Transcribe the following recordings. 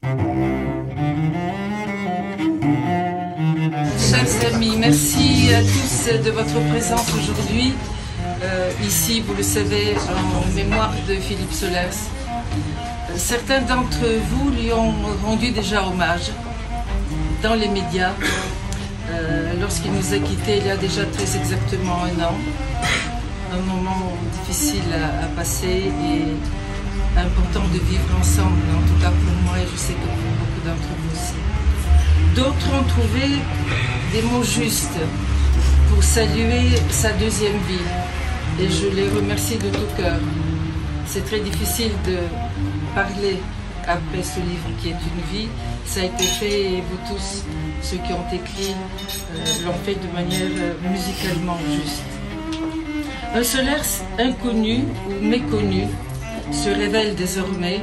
Chers amis, merci à tous de votre présence aujourd'hui. Ici, vous le savez, en mémoire de Philippe Solers. Certains d'entre vous lui ont rendu déjà hommage dans les médias lorsqu'il nous a quittés il y a déjà très exactement un an. Un moment difficile à passer et important de vivre ensemble, en tout cas pour moi et je sais que pour beaucoup d'entre vous aussi. D'autres ont trouvé des mots justes pour saluer sa deuxième vie et je les remercie de tout cœur. C'est très difficile de parler après ce livre qui est une vie. Ça a été fait et vous tous, ceux qui ont écrit, l'ont fait de manière musicalement juste. Un Solers inconnu ou méconnu se révèle désormais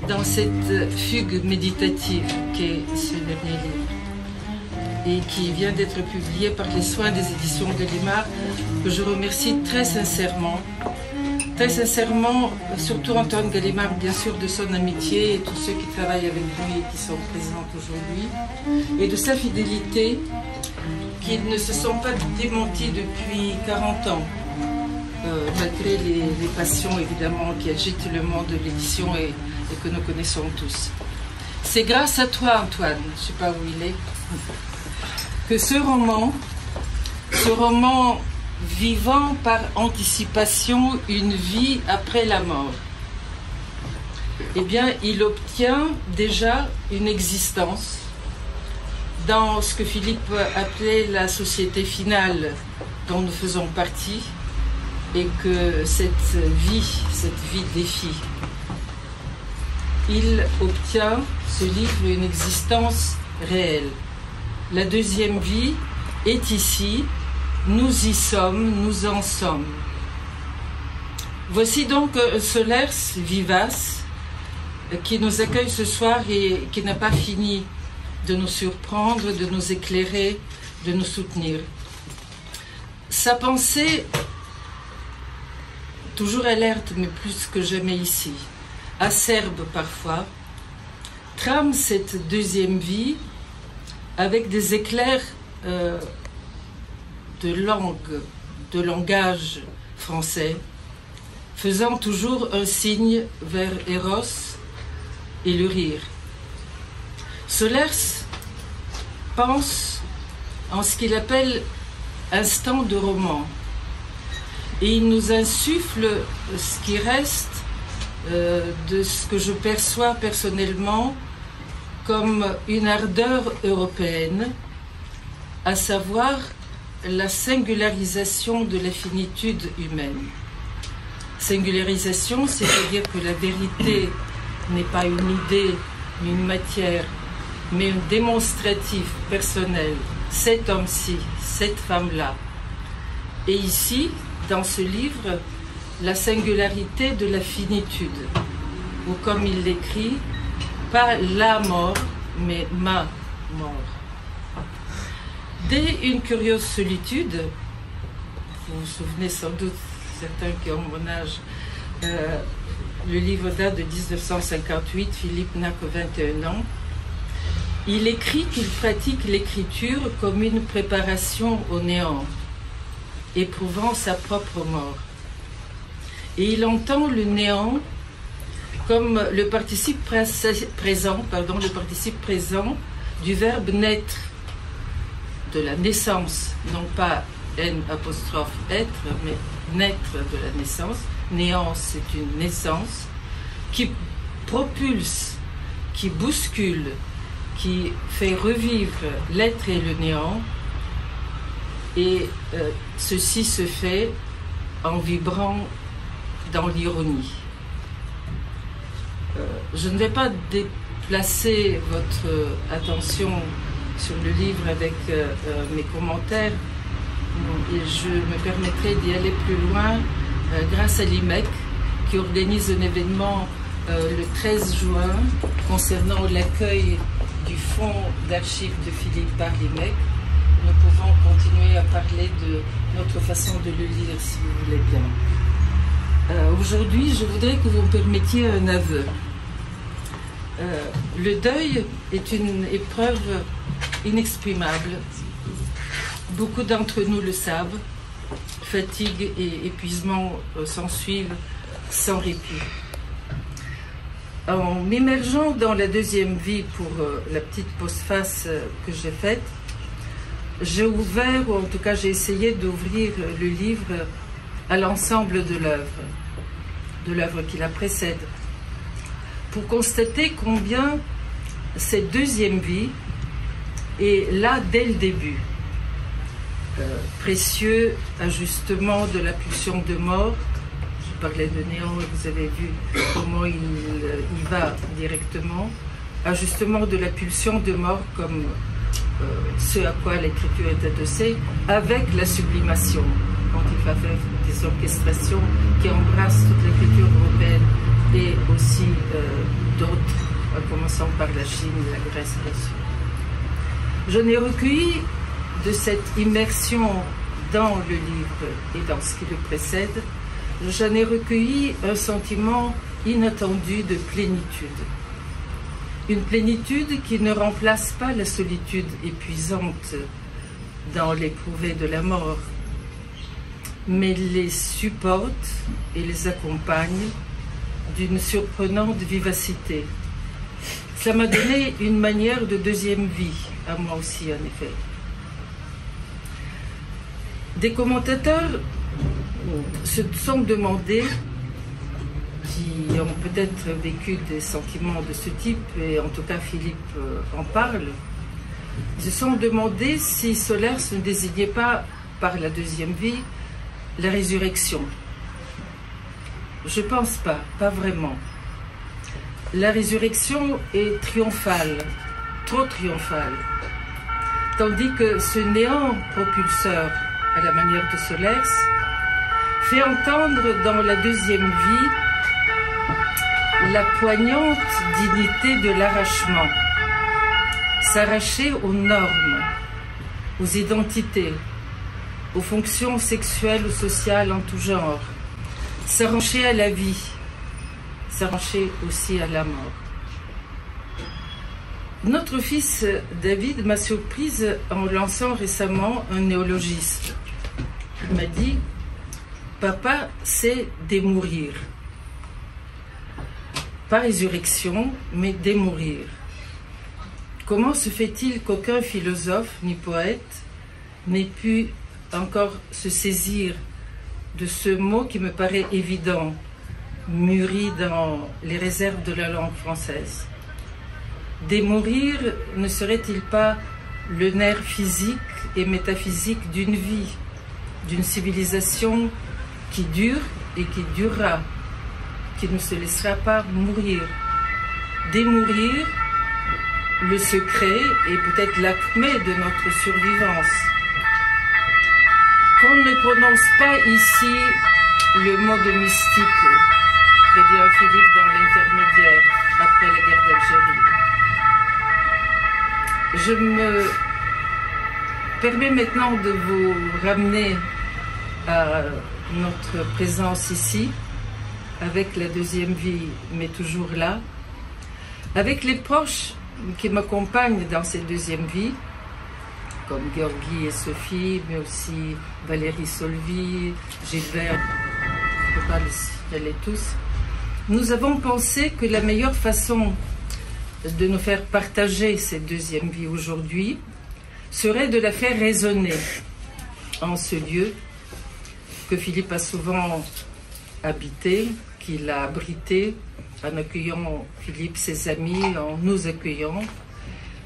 dans cette fugue méditative qu'est ce dernier livre et qui vient d'être publié par les soins des éditions Gallimard, que je remercie très sincèrement, surtout Antoine Gallimard, bien sûr, de son amitié et tous ceux qui travaillent avec lui et qui sont présents aujourd'hui, et de sa fidélité, qu'ils ne se sont pas démentis depuis 40 ans. Malgré les passions évidemment qui agitent le monde de l'édition et que nous connaissons tous. C'est grâce à toi Antoine, je ne sais pas où il est, que ce roman vivant par anticipation une vie après la mort, eh bien il obtient déjà une existence dans ce que Philippe appelait la société finale dont nous faisons partie, et que cette vie défie. Il obtient, ce livre, une existence réelle. La deuxième vie est ici, nous y sommes, nous en sommes. Voici donc Solers vivace qui nous accueille ce soir et qui n'a pas fini de nous surprendre, de nous éclairer, de nous soutenir. Sa pensée, toujours alerte, mais plus que jamais ici, acerbe parfois, trame cette deuxième vie avec des éclairs de langage français, faisant toujours un signe vers Eros et le rire. Solers pense en ce qu'il appelle instant de roman. Et il nous insuffle ce qui reste de ce que je perçois personnellement comme une ardeur européenne, à savoir la singularisation de la finitude humaine. Singularisation, c'est-à-dire que la vérité n'est pas une idée, une matière, mais un démonstratif personnel. Cet homme-ci, cette femme-là. Et ici, dans ce livre, la singularité de la finitude, ou comme il l'écrit, pas la mort, mais ma mort. Dès une curieuse solitude, vous vous souvenez sans doute, certains qui ont mon âge, le livre date de 1958, Philippe n'a que 21 ans, il écrit qu'il pratique l'écriture comme une préparation au néant, éprouvant sa propre mort. Et il entend le néant comme le participe présent du verbe naître, de la naissance, non pas N''être, mais naître de la naissance. Néant, c'est une naissance qui propulse, qui bouscule, qui fait revivre l'être et le néant. Et ceci se fait en vibrant dans l'ironie. Je ne vais pas déplacer votre attention sur le livre avec mes commentaires et je me permettrai d'y aller plus loin grâce à l'IMEC qui organise un événement le 13 juin concernant l'accueil du fonds d'archives de Philippe par l'IMEC. Nous pouvons continuer à parler de notre façon de le lire si vous voulez bien. Aujourd'hui, je voudrais que vous me permettiez un aveu. Le deuil est une épreuve inexprimable. Beaucoup d'entre nous le savent. Fatigue et épuisement s'ensuivent sans répit. En m'immergeant dans la deuxième vie pour la petite postface que j'ai faite, j'ai ouvert, ou en tout cas j'ai essayé d'ouvrir le livre à l'ensemble de l'œuvre qui la précède, pour constater combien cette deuxième vie est là dès le début. Précieux ajustement de la pulsion de mort. Je parlais de Néant et vous avez vu comment il y va directement. Ajustement de la pulsion de mort comme ce à quoi l'écriture est adossée, avec la sublimation, quand il va faire des orchestrations qui embrassent toute l'écriture européenne et aussi d'autres, en commençant par la Chine, la Grèce, bien sûr. Je n'ai recueilli de cette immersion dans le livre et dans ce qui le précède, j'en ai recueilli un sentiment inattendu de plénitude. Une plénitude qui ne remplace pas la solitude épuisante dans l'éprouvé de la mort, mais les supporte et les accompagne d'une surprenante vivacité. Cela m'a donné une manière de deuxième vie, à moi aussi en effet. Des commentateurs se sont demandé, qui ont peut-être vécu des sentiments de ce type, et en tout cas Philippe en parle, se sont demandé si Solers ne désignait pas par la deuxième vie la résurrection. Je ne pense pas vraiment. La résurrection est triomphale, trop triomphale, tandis que ce néant propulseur, à la manière de Solers, fait entendre dans la deuxième vie la poignante dignité de l'arrachement. S'arracher aux normes, aux identités, aux fonctions sexuelles ou sociales en tout genre. S'arracher à la vie, s'arracher aussi à la mort. Notre fils David m'a surprise en lançant récemment un néologisme. Il m'a dit « Papa, c'est démourir ». Pas résurrection, mais démourir. Comment se fait-il qu'aucun philosophe ni poète n'ait pu encore se saisir de ce mot qui me paraît évident, mûri dans les réserves de la langue française? Démourir ne serait-il pas le nerf physique et métaphysique d'une vie, d'une civilisation qui dure et qui durera, qui ne se laissera pas mourir? Démourir, le secret et peut-être l'acmé de notre survivance. Qu'on ne prononce pas ici le mot de mystique, prévient Philippe dans l'intermédiaire après la guerre d'Algérie. Je me permets maintenant de vous ramener à notre présence ici, avec la deuxième vie, mais toujours là, avec les proches qui m'accompagnent dans cette deuxième vie, comme Georgie et Sophie, mais aussi Valérie Solvi, Gilbert, je ne peux pas les signaler tous. Nous avons pensé que la meilleure façon de nous faire partager cette deuxième vie aujourd'hui serait de la faire résonner en ce lieu que Philippe a souvent habité, qu'il a abrité en accueillant Philippe, ses amis, en nous accueillant.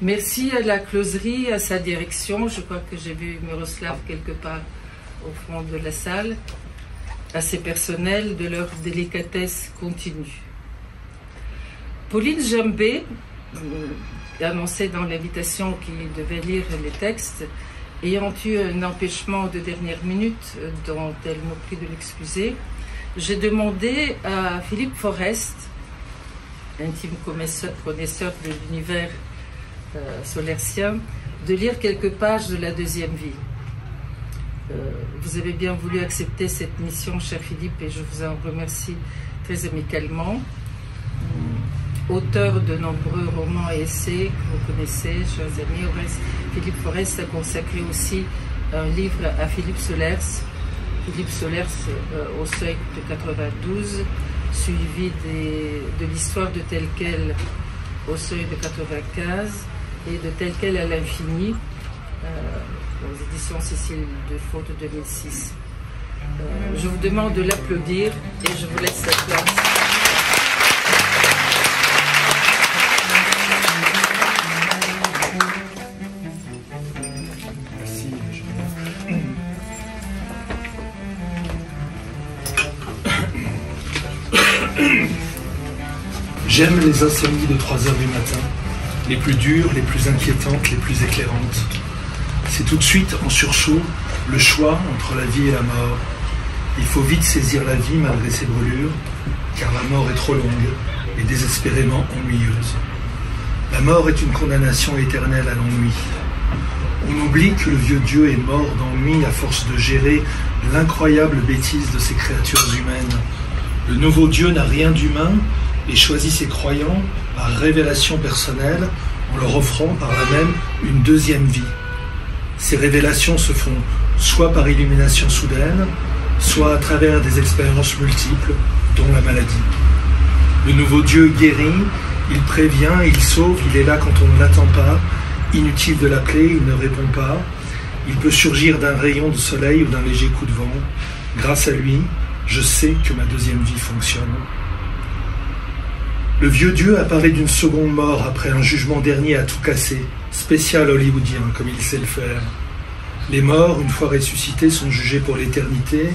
Merci à la closerie, à sa direction, je crois que j'ai vu Miroslav quelque part au fond de la salle, à ses personnels de leur délicatesse continue. Pauline Jambé annonçait dans l'invitation qu'il devait lire les textes, ayant eu un empêchement de dernière minute dont elle m'a pris de l'excuser, j'ai demandé à Philippe Forest, intime connaisseur de l'univers solersien, de lire quelques pages de la deuxième vie. Vous avez bien voulu accepter cette mission, cher Philippe, et je vous en remercie très amicalement. auteur de nombreux romans et essais que vous connaissez, chers amis. Philippe Forest a consacré aussi un livre à Philippe Solers. Philippe Solers au seuil de 92, suivi de l'histoire de Tel Quel au seuil de 95 et de Tel Quel à l'infini aux éditions Cécile Defaux de 2006. Je vous demande de l'applaudir et je vous laisse la place. J'aime les insomnies de 3 heures du matin, les plus dures, les plus inquiétantes, les plus éclairantes. C'est tout de suite, en sursaut, le choix entre la vie et la mort. Il faut vite saisir la vie malgré ses brûlures, car la mort est trop longue et désespérément ennuyeuse. La mort est une condamnation éternelle à l'ennui. On oublie que le vieux Dieu est mort d'ennui à force de gérer l'incroyable bêtise de ces créatures humaines. Le nouveau Dieu n'a rien d'humain et choisit ses croyants par révélation personnelle en leur offrant par là même une deuxième vie. Ces révélations se font soit par illumination soudaine, soit à travers des expériences multiples, dont la maladie. Le nouveau Dieu guérit, il prévient, il sauve, il est là quand on ne l'attend pas, inutile de l'appeler, il ne répond pas, il peut surgir d'un rayon de soleil ou d'un léger coup de vent. Grâce à lui, je sais que ma deuxième vie fonctionne. Le vieux Dieu apparaît d'une seconde mort après un jugement dernier à tout casser, spécial hollywoodien comme il sait le faire. Les morts, une fois ressuscités, sont jugés pour l'éternité.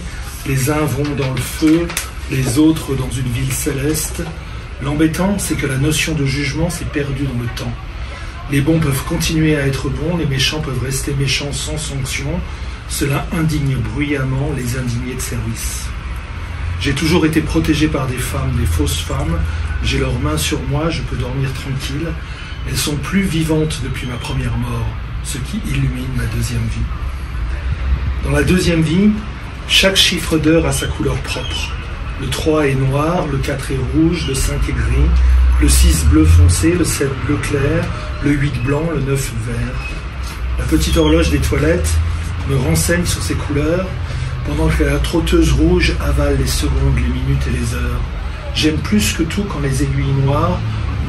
Les uns vont dans le feu, les autres dans une ville céleste. L'embêtant, c'est que la notion de jugement s'est perdue dans le temps. Les bons peuvent continuer à être bons, les méchants peuvent rester méchants sans sanction. Cela indigne bruyamment les indignés de service. J'ai toujours été protégé par des femmes, des fausses femmes. J'ai leurs mains sur moi, je peux dormir tranquille. Elles sont plus vivantes depuis ma première mort, ce qui illumine ma deuxième vie. Dans la deuxième vie, chaque chiffre d'heure a sa couleur propre. Le 3 est noir, le 4 est rouge, le 5 est gris, le 6 bleu foncé, le 7 bleu clair, le 8 blanc, le 9 vert. La petite horloge des toilettes me renseigne sur ces couleurs, pendant que la trotteuse rouge avale les secondes, les minutes et les heures. J'aime plus que tout quand les aiguilles noires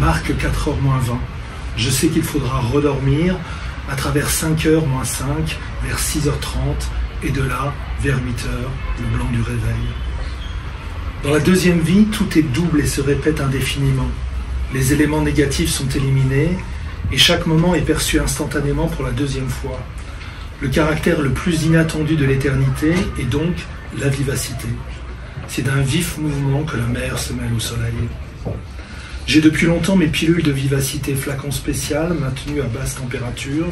marquent 4h moins 20. Je sais qu'il faudra redormir à travers 5h moins 5, vers 6h30, et de là, vers 8h, le blanc du réveil. Dans la deuxième vie, tout est double et se répète indéfiniment. Les éléments négatifs sont éliminés, et chaque moment est perçu instantanément pour la deuxième fois. Le caractère le plus inattendu de l'éternité est donc la vivacité. C'est d'un vif mouvement que la mer se mêle au soleil. J'ai depuis longtemps mes pilules de vivacité, flacons spécial, maintenues à basse température.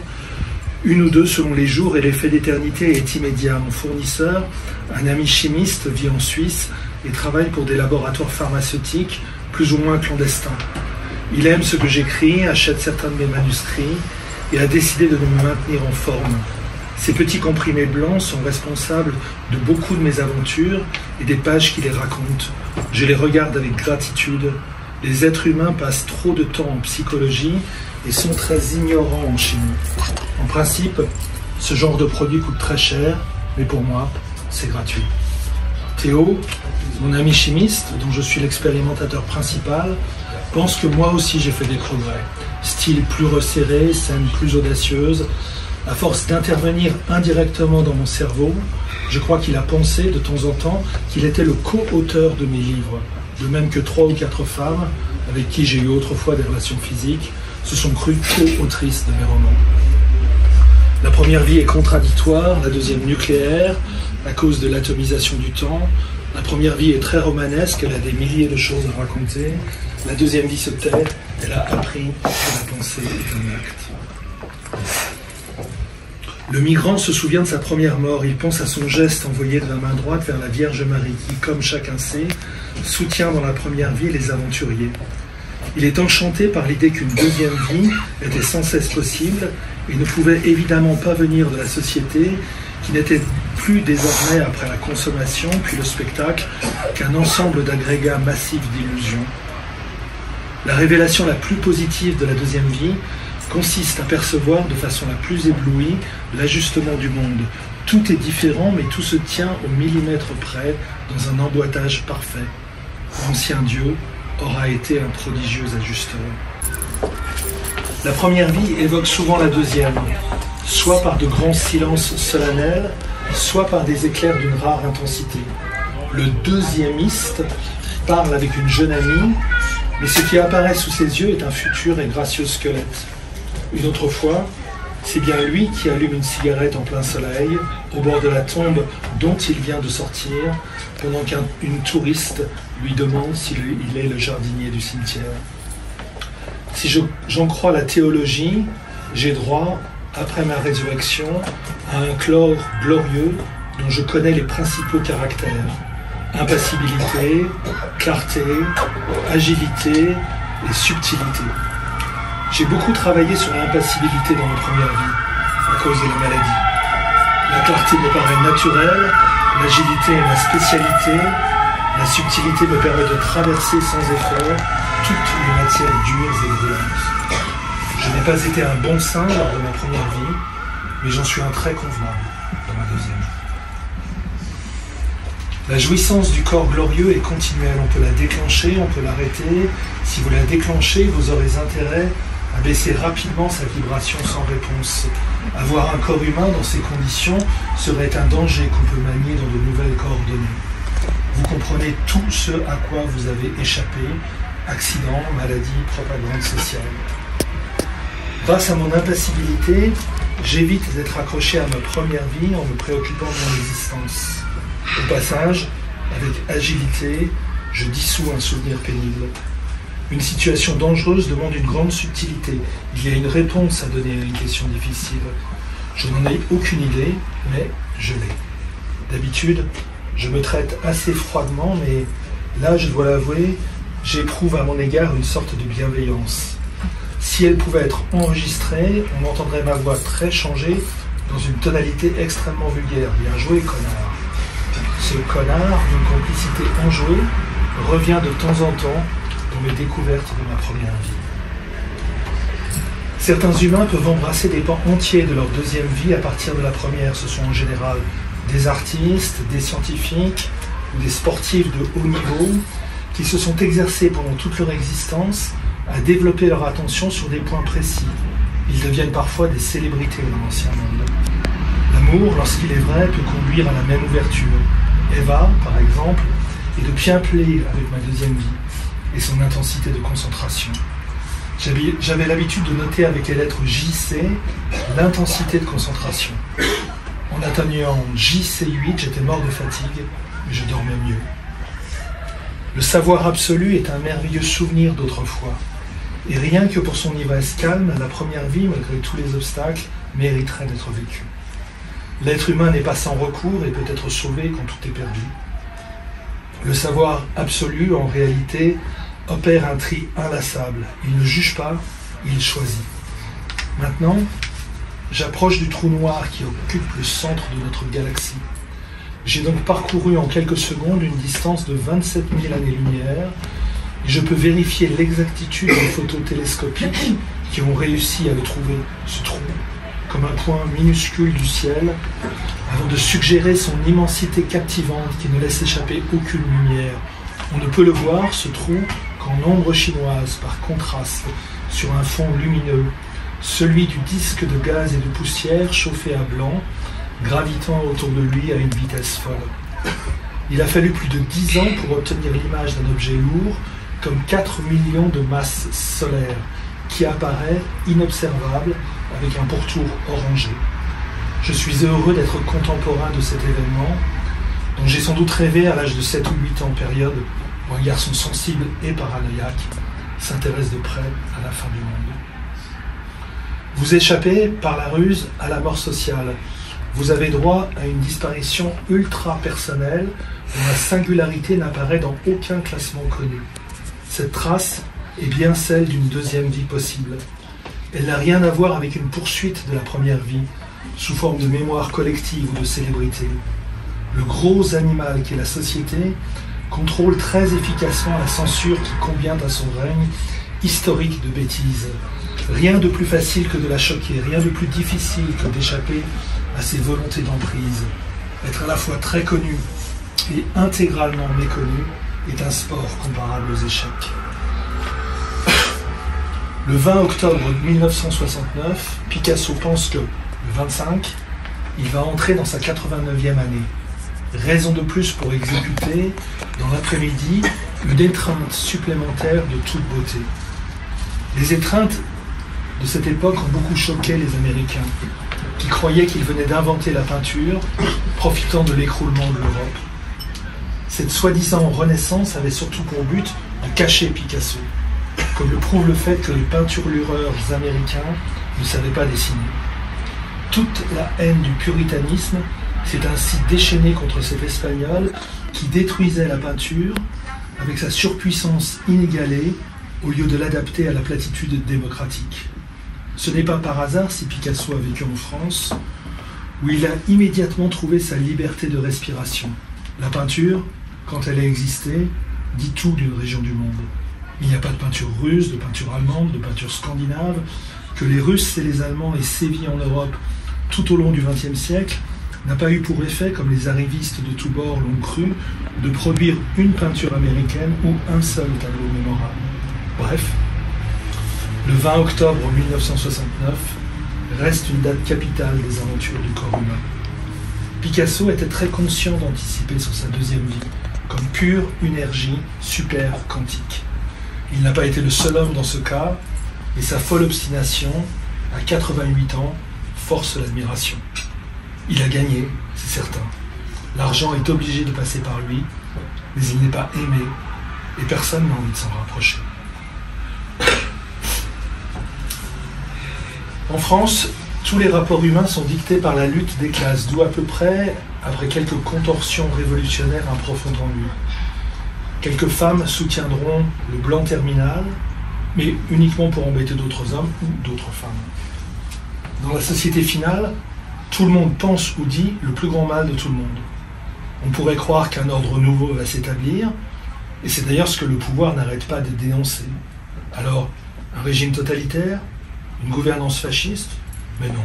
Une ou deux selon les jours et l'effet d'éternité est immédiat. Mon fournisseur, un ami chimiste, vit en Suisse et travaille pour des laboratoires pharmaceutiques plus ou moins clandestins. Il aime ce que j'écris, achète certains de mes manuscrits et a décidé de me maintenir en forme. Ces petits comprimés blancs sont responsables de beaucoup de mes aventures et des pages qui les racontent. Je les regarde avec gratitude. Les êtres humains passent trop de temps en psychologie et sont très ignorants en chimie. En principe, ce genre de produit coûte très cher, mais pour moi, c'est gratuit. Théo, mon ami chimiste, dont je suis l'expérimentateur principal, pense que moi aussi j'ai fait des progrès. Style plus resserré, scène plus audacieuse. À force d'intervenir indirectement dans mon cerveau, je crois qu'il a pensé de temps en temps qu'il était le co-auteur de mes livres. De même que 3 ou 4 femmes, avec qui j'ai eu autrefois des relations physiques, se sont crues co-autrices de mes romans. La première vie est contradictoire, la deuxième nucléaire, à cause de l'atomisation du temps. La première vie est très romanesque, elle a des milliers de choses à raconter. La deuxième vie se tait, elle a appris que la pensée est un acte. Le migrant se souvient de sa première mort, il pense à son geste envoyé de la main droite vers la Vierge Marie qui, comme chacun sait, soutient dans la première vie les aventuriers. Il est enchanté par l'idée qu'une deuxième vie était sans cesse possible et ne pouvait évidemment pas venir de la société qui n'était plus désormais, après la consommation puis le spectacle, qu'un ensemble d'agrégats massifs d'illusions. La révélation la plus positive de la deuxième vie consiste à percevoir de façon la plus éblouie l'ajustement du monde. Tout est différent, mais tout se tient au millimètre près dans un emboîtage parfait. L'ancien Dieu aura été un prodigieux ajusteur. La première vie évoque souvent la deuxième, soit par de grands silences solennels, soit par des éclairs d'une rare intensité. Le deuxiémiste parle avec une jeune amie, mais ce qui apparaît sous ses yeux est un futur et gracieux squelette. Une autre fois, c'est bien lui qui allume une cigarette en plein soleil, au bord de la tombe dont il vient de sortir, pendant qu'une touriste lui demande s'il est le jardinier du cimetière. Si j'en crois la théologie, j'ai droit, après ma résurrection, à un corps glorieux dont je connais les principaux caractères. Impassibilité, clarté, agilité et subtilité. J'ai beaucoup travaillé sur l'impassibilité dans ma première vie, à cause de la maladie. La clarté me paraît naturelle, l'agilité est ma spécialité, la subtilité me permet de traverser sans effort toutes les matières dures et brûlantes. Je n'ai pas été un bon saint lors de ma première vie, mais j'en suis un très convenable dans ma deuxième. La jouissance du corps glorieux est continuelle. On peut la déclencher, on peut l'arrêter. Si vous la déclenchez, vous aurez intérêt à baisser rapidement sa vibration sans réponse. Avoir un corps humain dans ces conditions serait un danger qu'on peut manier dans de nouvelles coordonnées. Vous comprenez tout ce à quoi vous avez échappé, accident, maladie, propagande sociale. Grâce à mon impassibilité, j'évite d'être accroché à ma première vie en me préoccupant de mon existence. Au passage, avec agilité, je dissous un souvenir pénible. Une situation dangereuse demande une grande subtilité. Il y a une réponse à donner à une question difficile. Je n'en ai aucune idée, mais je l'ai. D'habitude, je me traite assez froidement, mais là, je dois l'avouer, j'éprouve à mon égard une sorte de bienveillance. Si elle pouvait être enregistrée, on entendrait ma voix très changée dans une tonalité extrêmement vulgaire. Bien joué, connard. Ce connard, d'une complicité enjouée, revient de temps en temps dans mes découvertes de ma première vie. Certains humains peuvent embrasser des pans entiers de leur deuxième vie à partir de la première. Ce sont en général des artistes, des scientifiques ou des sportifs de haut niveau qui se sont exercés pendant toute leur existence à développer leur attention sur des points précis. Ils deviennent parfois des célébrités dans l'ancien monde. L'amour, lorsqu'il est vrai, peut conduire à la même ouverture. Eva, par exemple, est de bien plaire avec ma deuxième vie et son intensité de concentration. J'avais l'habitude de noter avec les lettres JC l'intensité de concentration. En atteignant JC8, j'étais mort de fatigue, mais je dormais mieux. Le savoir absolu est un merveilleux souvenir d'autrefois. Et rien que pour son ivresse calme, la première vie, malgré tous les obstacles, mériterait d'être vécue. L'être humain n'est pas sans recours et peut être sauvé quand tout est perdu. Le savoir absolu, en réalité, opère un tri inlassable. Il ne juge pas, il choisit. Maintenant, j'approche du trou noir qui occupe le centre de notre galaxie. J'ai donc parcouru en quelques secondes une distance de 27 000 années-lumière et je peux vérifier l'exactitude des photos télescopiques qui ont réussi à le trouver, ce trou, comme un point minuscule du ciel, avant de suggérer son immensité captivante qui ne laisse échapper aucune lumière. On ne peut le voir, ce trou, qu'en ombre chinoise, par contraste, sur un fond lumineux, celui du disque de gaz et de poussière chauffé à blanc, gravitant autour de lui à une vitesse folle. Il a fallu plus de 10 ans pour obtenir l'image d'un objet lourd, comme 4 millions de masses solaires, qui apparaît inobservable avec un pourtour orangé. Je suis heureux d'être contemporain de cet événement, dont j'ai sans doute rêvé à l'âge de 7 ou 8 ans, période où un garçon sensible et paranoïaque s'intéresse de près à la fin du monde. Vous échappez, par la ruse, à la mort sociale. Vous avez droit à une disparition ultra-personnelle dont la singularité n'apparaît dans aucun classement connu. Cette trace est bien celle d'une deuxième vie possible. Elle n'a rien à voir avec une poursuite de la première vie, sous forme de mémoire collective ou de célébrité. Le gros animal qu'est la société contrôle très efficacement la censure qui convient à son règne historique de bêtise. Rien de plus facile que de la choquer, rien de plus difficile que d'échapper à ses volontés d'emprise. Être à la fois très connu et intégralement méconnu est un sport comparable aux échecs. Le 20 octobre 1969, Picasso pense que, le 25, il va entrer dans sa 89e année. Raison de plus pour exécuter, dans l'après-midi, une étreinte supplémentaire de toute beauté. Les étreintes de cette époque ont beaucoup choqué les Américains, qui croyaient qu'ils venaient d'inventer la peinture, profitant de l'écroulement de l'Europe. Cette soi-disant renaissance avait surtout pour but de cacher Picasso, comme le prouve le fait que les peinturlureurs américains ne savaient pas dessiner. Toute la haine du puritanisme s'est ainsi déchaînée contre cet Espagnol qui détruisait la peinture avec sa surpuissance inégalée au lieu de l'adapter à la platitude démocratique. Ce n'est pas par hasard si Picasso a vécu en France, où il a immédiatement trouvé sa liberté de respiration. La peinture, quand elle a existé, dit tout d'une région du monde. Il n'y a pas de peinture russe, de peinture allemande, de peinture scandinave. Que les Russes et les Allemands aient sévi en Europe tout au long du XXe siècle n'a pas eu pour effet, comme les arrivistes de tous bords l'ont cru, de produire une peinture américaine ou un seul tableau mémorable. Bref, le 20 octobre 1969 reste une date capitale des aventures du corps humain. Picasso était très conscient d'anticiper sur sa deuxième vie, comme pure énergie super quantique. Il n'a pas été le seul homme dans ce cas, et sa folle obstination, à 88 ans, force l'admiration. Il a gagné, c'est certain. L'argent est obligé de passer par lui, mais il n'est pas aimé, et personne n'a envie de s'en rapprocher. En France, tous les rapports humains sont dictés par la lutte des classes, d'où à peu près, après quelques contorsions révolutionnaires, un profond ennui. Quelques femmes soutiendront le blanc terminal, mais uniquement pour embêter d'autres hommes ou d'autres femmes. Dans la société finale, tout le monde pense ou dit le plus grand mal de tout le monde. On pourrait croire qu'un ordre nouveau va s'établir, et c'est d'ailleurs ce que le pouvoir n'arrête pas de dénoncer. Alors, un régime totalitaire, une gouvernance fasciste? Mais non,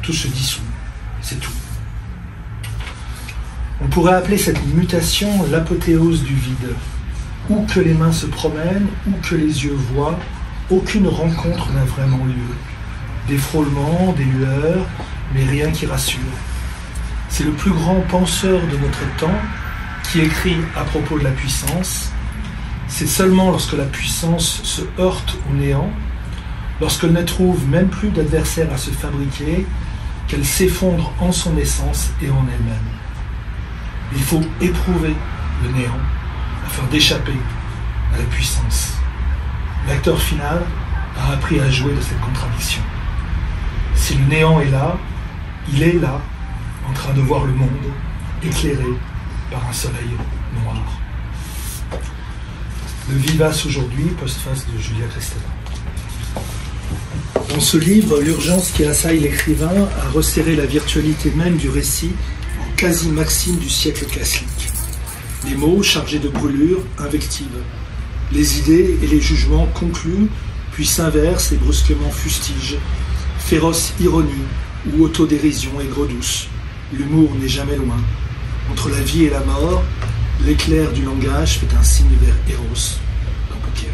tout se dissout, c'est tout. On pourrait appeler cette mutation l'apothéose du vide. Où que les mains se promènent, où que les yeux voient, aucune rencontre n'a vraiment lieu. Des frôlements, des lueurs, mais rien qui rassure. C'est le plus grand penseur de notre temps qui écrit à propos de la puissance. C'est seulement lorsque la puissance se heurte au néant, lorsqu'elle ne trouve même plus d'adversaire à se fabriquer, qu'elle s'effondre en son essence et en elle-même. Il faut éprouver le néant afin d'échapper à la puissance. L'acteur final a appris à jouer de cette contradiction. Si le néant est là, il est là, en train de voir le monde éclairé par un soleil noir. Le Vivace aujourd'hui, postface de Julia Kristeva. Dans ce livre, l'urgence qui assaille l'écrivain a resserré la virtualité même du récit en quasi-maxime du siècle classique. Les mots chargés de brûlures, invectives. Les idées et les jugements concluent, puis s'inversent et brusquement fustigent. Féroce ironie ou autodérision aigre douce. L'humour n'est jamais loin. Entre la vie et la mort, l'éclair du langage fait un signe vers Eros, dans Poker.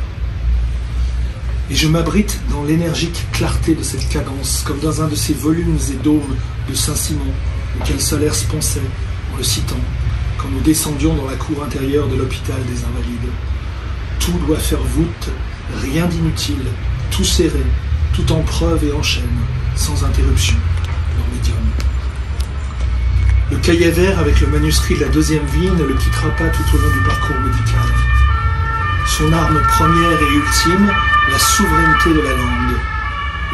Et je m'abrite dans l'énergique clarté de cette cadence, comme dans un de ces volumes et dômes de Saint-Simon, auquel Solers pensait en le citant, quand nous descendions dans la cour intérieure de l'hôpital des Invalides. Tout doit faire voûte, rien d'inutile, tout serré, tout en preuve et en chaîne, sans interruption, leur médium. Le cahier vert avec le manuscrit de la deuxième vie ne le quittera pas tout au long du parcours médical. Son arme première et ultime, la souveraineté de la langue.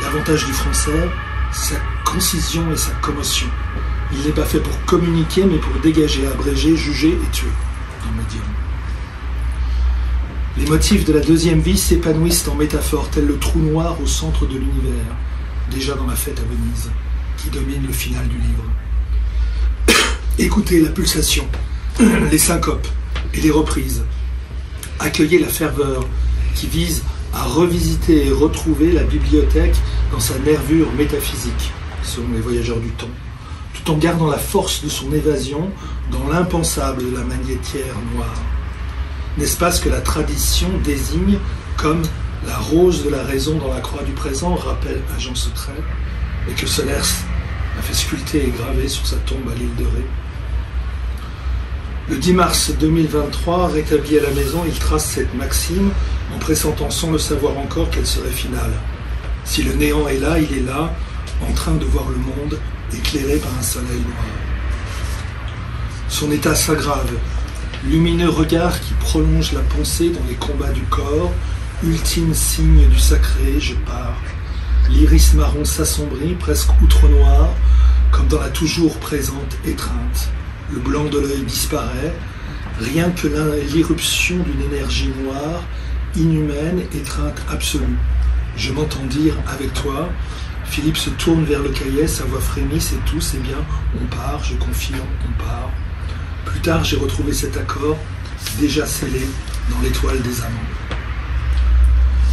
L'avantage du français, c'est sa concision et sa commotion. Il n'est pas fait pour communiquer, mais pour dégager, abréger, juger et tuer, dans le médium. Les motifs de la deuxième vie s'épanouissent en métaphores, tel le trou noir au centre de l'univers, déjà dans la fête à Venise, qui domine le final du livre. Écoutez la pulsation, les syncopes et les reprises. Accueillez la ferveur qui vise à revisiter et retrouver la bibliothèque dans sa nervure métaphysique, selon les voyageurs du temps, tout en gardant la force de son évasion dans l'impensable de la magnétière noire. N'est-ce pas ce que la tradition désigne comme la rose de la raison dans la croix du présent, rappelle Agent secret, et que Solers a fait sculpter et graver sur sa tombe à l'île de Ré. Le 10 mars 2023, rétabli à la maison, il trace cette maxime en pressentant sans le savoir encore qu'elle serait finale. Si le néant est là, il est là, en train de voir le monde éclairé par un soleil noir. Son état s'aggrave, lumineux regard qui prolonge la pensée dans les combats du corps, ultime signe du sacré, je pars. L'iris marron s'assombrit, presque outre noir, comme dans la toujours présente étreinte. Le blanc de l'œil disparaît, rien que l'irruption d'une énergie noire, inhumaine, étreinte absolue. Je m'entends dire avec toi. Philippe se tourne vers le cahier, sa voix frémit, c'est tout, c'est bien, on part, je confirme, on part. Plus tard, j'ai retrouvé cet accord, déjà scellé dans l'étoile des amants.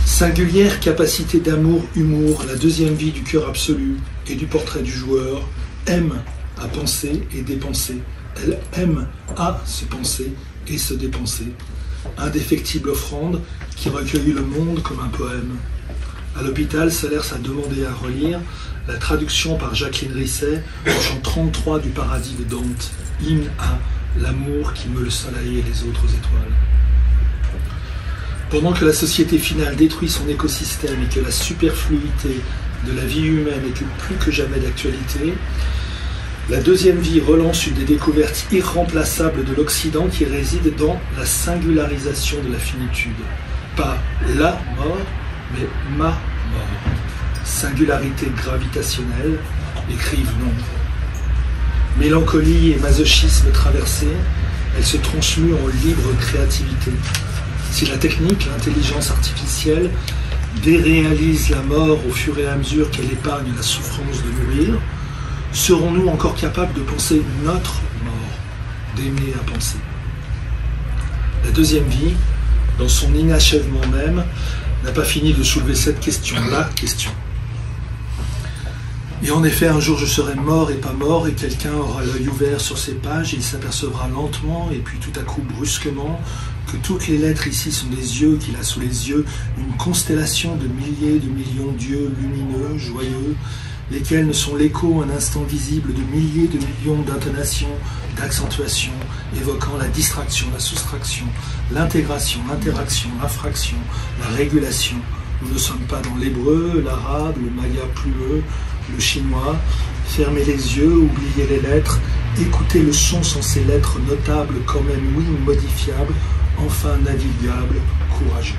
Singulière capacité d'amour, humour, la deuxième vie du cœur absolu et du portrait du joueur, aime à penser et dépenser. Elle aime à se penser et se dépenser. Indéfectible offrande qui recueillit le monde comme un poème. À l'hôpital, Solers a demandé à relire la traduction par Jacqueline Risset au chant 33 du paradis de Dante, hymne à l'amour qui meut le soleil et les autres étoiles. Pendant que la société finale détruit son écosystème et que la superfluité de la vie humaine est plus que jamais d'actualité, la deuxième vie relance une des découvertes irremplaçables de l'Occident qui réside dans la singularisation de la finitude. Pas la mort, mais ma mort. Singularité gravitationnelle, écrivent nombre. Mélancolie et masochisme traversés, elle se transmue en libre créativité. Si la technique, l'intelligence artificielle, déréalise la mort au fur et à mesure qu'elle épargne la souffrance de mourir, serons-nous encore capables de penser notre mort, d'aimer à penser? La deuxième vie, dans son inachèvement même, n'a pas fini de soulever cette question, la question. Et en effet, un jour je serai mort et pas mort, et quelqu'un aura l'œil ouvert sur ces pages, et il s'apercevra lentement, et puis tout à coup brusquement, que toutes les lettres ici sont des yeux qu'il a sous les yeux, une constellation de milliers de millions d'yeux lumineux, joyeux, lesquels ne sont l'écho un instant visible de milliers de millions d'intonations, d'accentuations, évoquant la distraction, la soustraction, l'intégration, l'interaction, l'infraction, la régulation. Nous ne sommes pas dans l'hébreu, l'arabe, le maya plumeux, le chinois. Fermez les yeux, oubliez les lettres, écoutez le son sans ces lettres notables, quand même oui modifiables, enfin navigables, courageux.